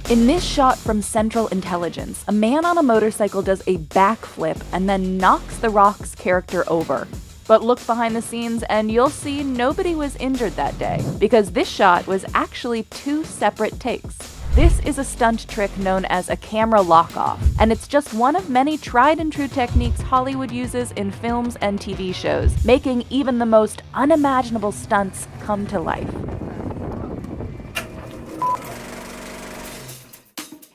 In this shot from Central Intelligence, a man on a motorcycle does a backflip and then knocks The Rock's character over. But look behind the scenes and you'll see nobody was injured that day, because this shot was actually 2 separate takes. This is a stunt trick known as a camera lock-off, and it's just one of many tried and true techniques Hollywood uses in films and TV shows, making even the most unimaginable stunts come to life.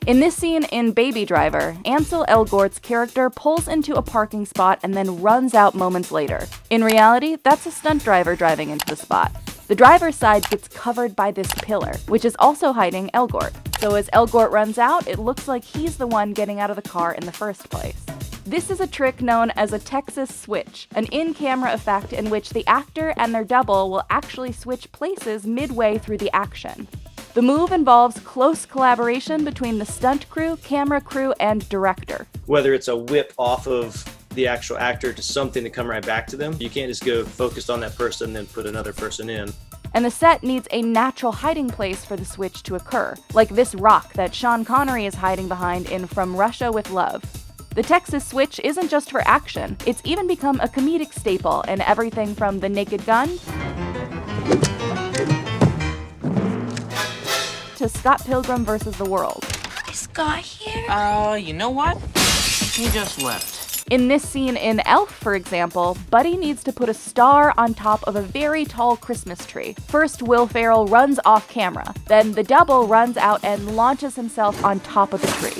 In this scene in Baby Driver, Ansel Elgort's character pulls into a parking spot and then runs out moments later. In reality, that's a stunt driver driving into the spot. The driver's side gets covered by this pillar, which is also hiding Elgort. So as Elgort runs out, it looks like he's the one getting out of the car in the first place. This is a trick known as a Texas switch, an in-camera effect in which the actor and their double will actually switch places midway through the action. The move involves close collaboration between the stunt crew, camera crew, and director. Whether it's a whip off of the actual actor to something to come right back to them, you can't just go focused on that person and then put another person in. And the set needs a natural hiding place for the switch to occur, like this rock that Sean Connery is hiding behind in From Russia with Love. The Texas switch isn't just for action, it's even become a comedic staple in everything from The Naked Gun to Scott Pilgrim vs. the World. Is Scott here? You know what? He just left. In this scene in Elf, for example, Buddy needs to put a star on top of a very tall Christmas tree. First, Will Ferrell runs off camera, then the double runs out and launches himself on top of the tree.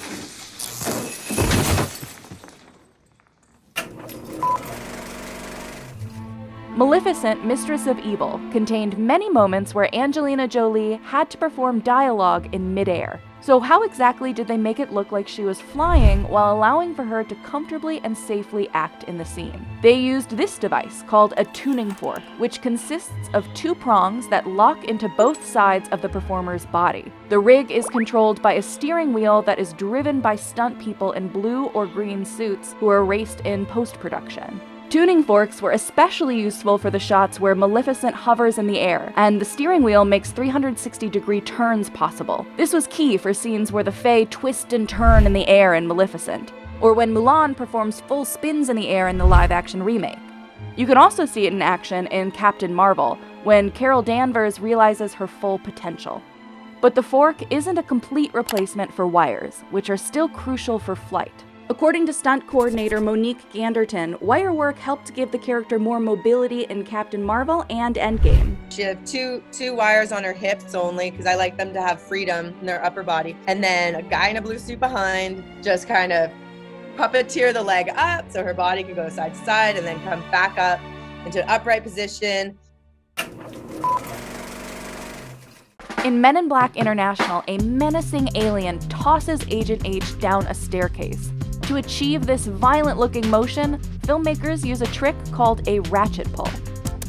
Maleficent, Mistress of Evil contained many moments where Angelina Jolie had to perform dialogue in midair. So how exactly did they make it look like she was flying while allowing for her to comfortably and safely act in the scene? They used this device called a tuning fork, which consists of 2 prongs that lock into both sides of the performer's body. The rig is controlled by a steering wheel that is driven by stunt people in blue or green suits who are raced in post-production. Tuning forks were especially useful for the shots where Maleficent hovers in the air, and the steering wheel makes 360-degree turns possible. This was key for scenes where the Fae twist and turn in the air in Maleficent, or when Mulan performs full spins in the air in the live-action remake. You can also see it in action in Captain Marvel, when Carol Danvers realizes her full potential. But the fork isn't a complete replacement for wires, which are still crucial for flight. According to stunt coordinator Monique Ganderton, wire work helped give the character more mobility in Captain Marvel and Endgame. She had two wires on her hips only, because I like them to have freedom in their upper body. And then a guy in a blue suit behind just kind of puppeteer the leg up so her body can go side to side and then come back up into an upright position. In Men in Black International, a menacing alien tosses Agent H down a staircase. To achieve this violent-looking motion, filmmakers use a trick called a ratchet pull.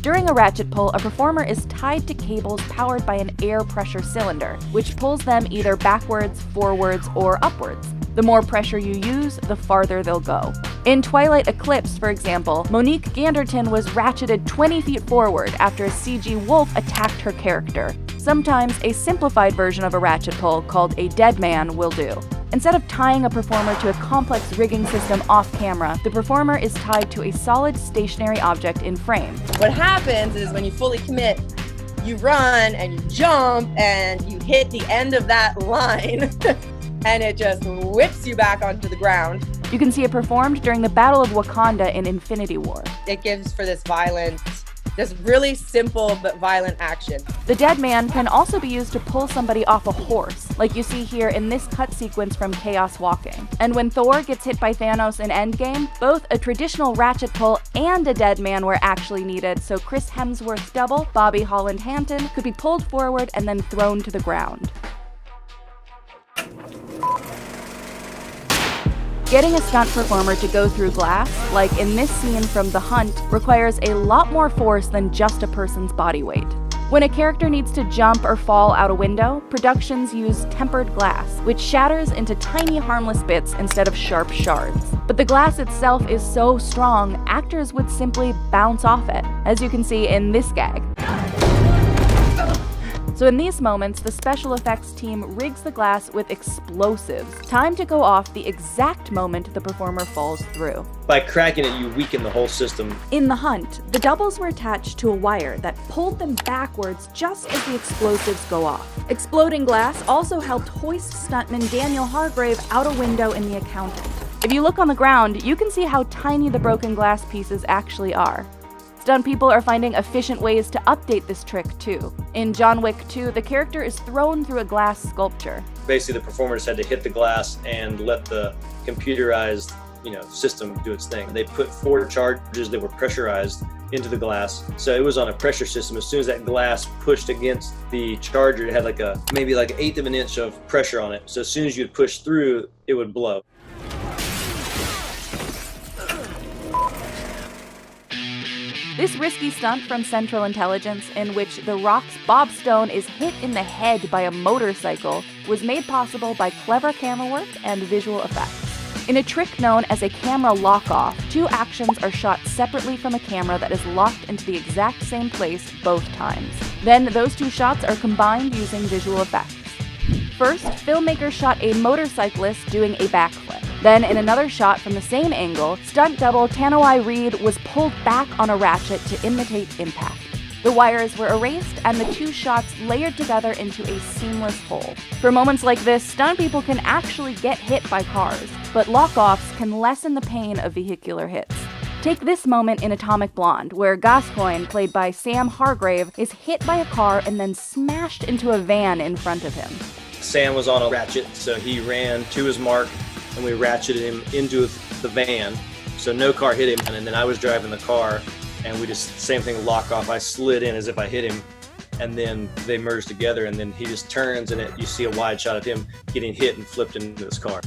During a ratchet pull, a performer is tied to cables powered by an air pressure cylinder, which pulls them either backwards, forwards, or upwards. The more pressure you use, the farther they'll go. In Twilight Eclipse, for example, Monique Ganderton was ratcheted 20 feet forward after a CG wolf attacked her character. Sometimes a simplified version of a ratchet pull, called a dead man, will do. Instead of tying a performer to a complex rigging system off camera, the performer is tied to a solid stationary object in frame. What happens is when you fully commit, you run and you jump and you hit the end of that line and it just whips you back onto the ground. You can see it performed during the Battle of Wakanda in Infinity War. It gives for this really simple but violent action. The dead man can also be used to pull somebody off a horse, like you see here in this cut sequence from Chaos Walking. And when Thor gets hit by Thanos in Endgame, both a traditional ratchet pull and a dead man were actually needed, so Chris Hemsworth's double, Bobby Holland Hampton, could be pulled forward and then thrown to the ground. Getting a stunt performer to go through glass, like in this scene from The Hunt, requires a lot more force than just a person's body weight. When a character needs to jump or fall out a window, productions use tempered glass, which shatters into tiny harmless bits instead of sharp shards. But the glass itself is so strong, actors would simply bounce off it, as you can see in this gag. So in these moments, the special effects team rigs the glass with explosives, timed to go off the exact moment the performer falls through. By cracking it, you weaken the whole system. In the hunt, the doubles were attached to a wire that pulled them backwards just as the explosives go off. Exploding glass also helped hoist stuntman Daniel Hargrave out a window in The Accountant. If you look on the ground, you can see how tiny the broken glass pieces actually are. Stunt people are finding efficient ways to update this trick too. In John Wick 2, the character is thrown through a glass sculpture. Basically, the performers had to hit the glass and let the computerized system do its thing. They put 4 charges that were pressurized into the glass. So it was on a pressure system. As soon as that glass pushed against the charger, it had maybe like an 1/8 of an inch of pressure on it. So as soon as you'd push through, it would blow. This risky stunt from Central Intelligence, in which The Rock's Bob Stone is hit in the head by a motorcycle, was made possible by clever camera work and visual effects. In a trick known as a camera lock-off, 2 actions are shot separately from a camera that is locked into the exact same place both times. Then those 2 shots are combined using visual effects. First, filmmakers shot a motorcyclist doing a backflip. Then, in another shot from the same angle, stunt double Tanoi Reed was pulled back on a ratchet to imitate impact. The wires were erased and the 2 shots layered together into a seamless whole. For moments like this, stunt people can actually get hit by cars, but lock-offs can lessen the pain of vehicular hits. Take this moment in Atomic Blonde, where Gascoigne, played by Sam Hargrave, is hit by a car and then smashed into a van in front of him. Sam was on a ratchet, so he ran to his mark, and we ratcheted him into the van, so no car hit him. And then I was driving the car, and we just, same thing, lock off. I slid in as if I hit him, and then they merged together, and then he just turns, and you see a wide shot of him getting hit and flipped into his car.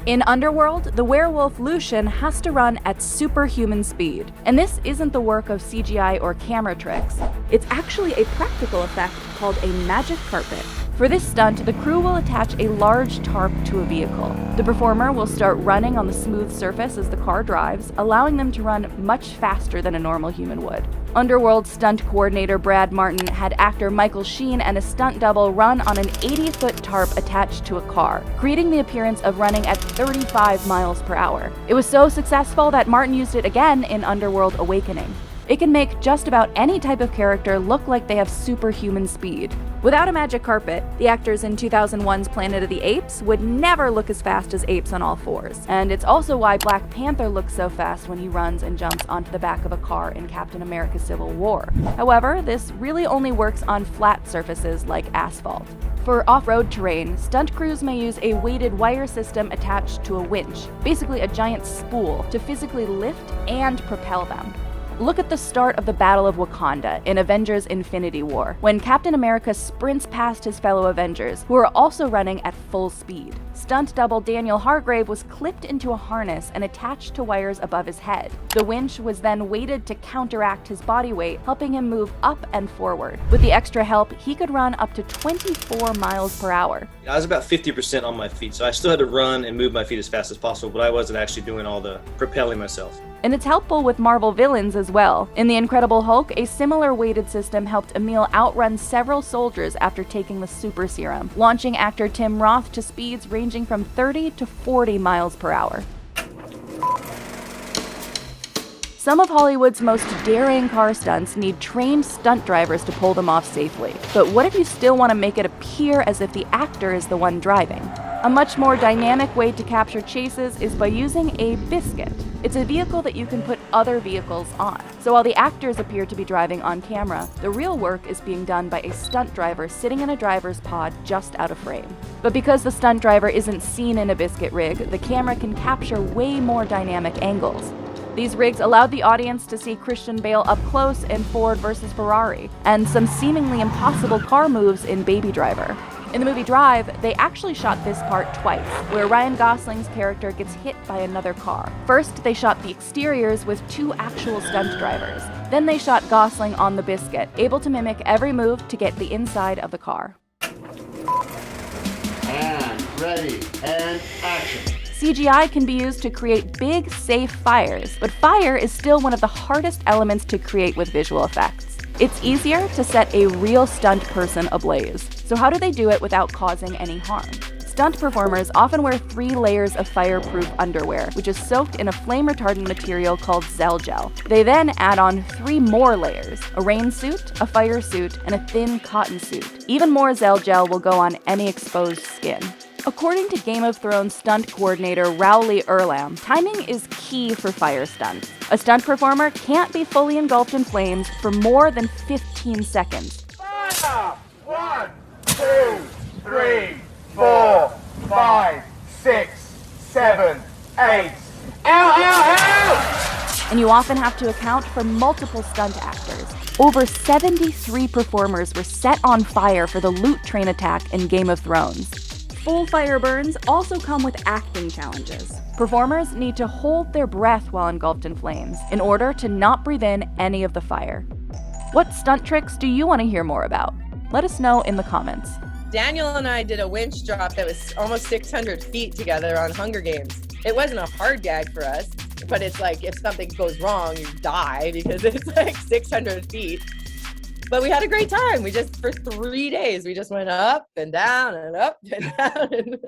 In Underworld, the werewolf Lucian has to run at superhuman speed. And this isn't the work of CGI or camera tricks. It's actually a practical effect called a magic carpet. For this stunt, the crew will attach a large tarp to a vehicle. The performer will start running on the smooth surface as the car drives, allowing them to run much faster than a normal human would. Underworld stunt coordinator Brad Martin had actor Michael Sheen and a stunt double run on an 80-foot tarp attached to a car, creating the appearance of running at 35 miles per hour. It was so successful that Martin used it again in Underworld Awakening. It can make just about any type of character look like they have superhuman speed. Without a magic carpet, the actors in 2001's Planet of the Apes would never look as fast as apes on all fours. And it's also why Black Panther looks so fast when he runs and jumps onto the back of a car in Captain America: Civil War. However, this really only works on flat surfaces like asphalt. For off-road terrain, stunt crews may use a weighted wire system attached to a winch, basically a giant spool, to physically lift and propel them. Look at the start of the Battle of Wakanda in Avengers: Infinity War, when Captain America sprints past his fellow Avengers, who are also running at full speed. Stunt double Daniel Hargrave was clipped into a harness and attached to wires above his head. The winch was then weighted to counteract his body weight, helping him move up and forward. With the extra help, he could run up to 24 miles per hour. I was about 50% on my feet, so I still had to run and move my feet as fast as possible, but I wasn't actually doing all the propelling myself. And it's helpful with Marvel villains as well. In The Incredible Hulk, a similar weighted system helped Emil outrun several soldiers after taking the super serum, launching actor Tim Roth to speeds ranging from 30 to 40 miles per hour. Some of Hollywood's most daring car stunts need trained stunt drivers to pull them off safely. But what if you still want to make it appear as if the actor is the one driving? A much more dynamic way to capture chases is by using a biscuit. It's a vehicle that you can put other vehicles on. So while the actors appear to be driving on camera, the real work is being done by a stunt driver sitting in a driver's pod just out of frame. But because the stunt driver isn't seen in a biscuit rig, the camera can capture way more dynamic angles. These rigs allowed the audience to see Christian Bale up close in Ford vs. Ferrari, and some seemingly impossible car moves in Baby Driver. In the movie Drive, they actually shot this part twice, where Ryan Gosling's character gets hit by another car. First, they shot the exteriors with 2 actual stunt drivers. Then they shot Gosling on the biscuit, able to mimic every move to get the inside of the car. And ready, and action. CGI can be used to create big, safe fires, but fire is still one of the hardest elements to create with visual effects. It's easier to set a real stunt person ablaze. So how do they do it without causing any harm? Stunt performers often wear 3 layers of fireproof underwear, which is soaked in a flame-retardant material called Zell Gel. They then add on 3 more layers: a rain suit, a fire suit, and a thin cotton suit. Even more Zell Gel will go on any exposed skin. According to Game of Thrones stunt coordinator Rowley Erlam, timing is key for fire stunts. A stunt performer can't be fully engulfed in flames for more than 15 seconds. Fire! 1, 2, 3, 4, 5, 6, 7, 8. Ow, ow, ow! And you often have to account for multiple stunt actors. Over 73 performers were set on fire for the loot train attack in Game of Thrones. Full fire burns also come with acting challenges. Performers need to hold their breath while engulfed in flames in order to not breathe in any of the fire. What stunt tricks do you want to hear more about? Let us know in the comments. Daniel and I did a winch drop that was almost 600 feet together on Hunger Games. It wasn't a hard gag for us, but it's like if something goes wrong, you die because it's like 600 feet. But we had a great time. For 3 days, we just went up and down and up and down.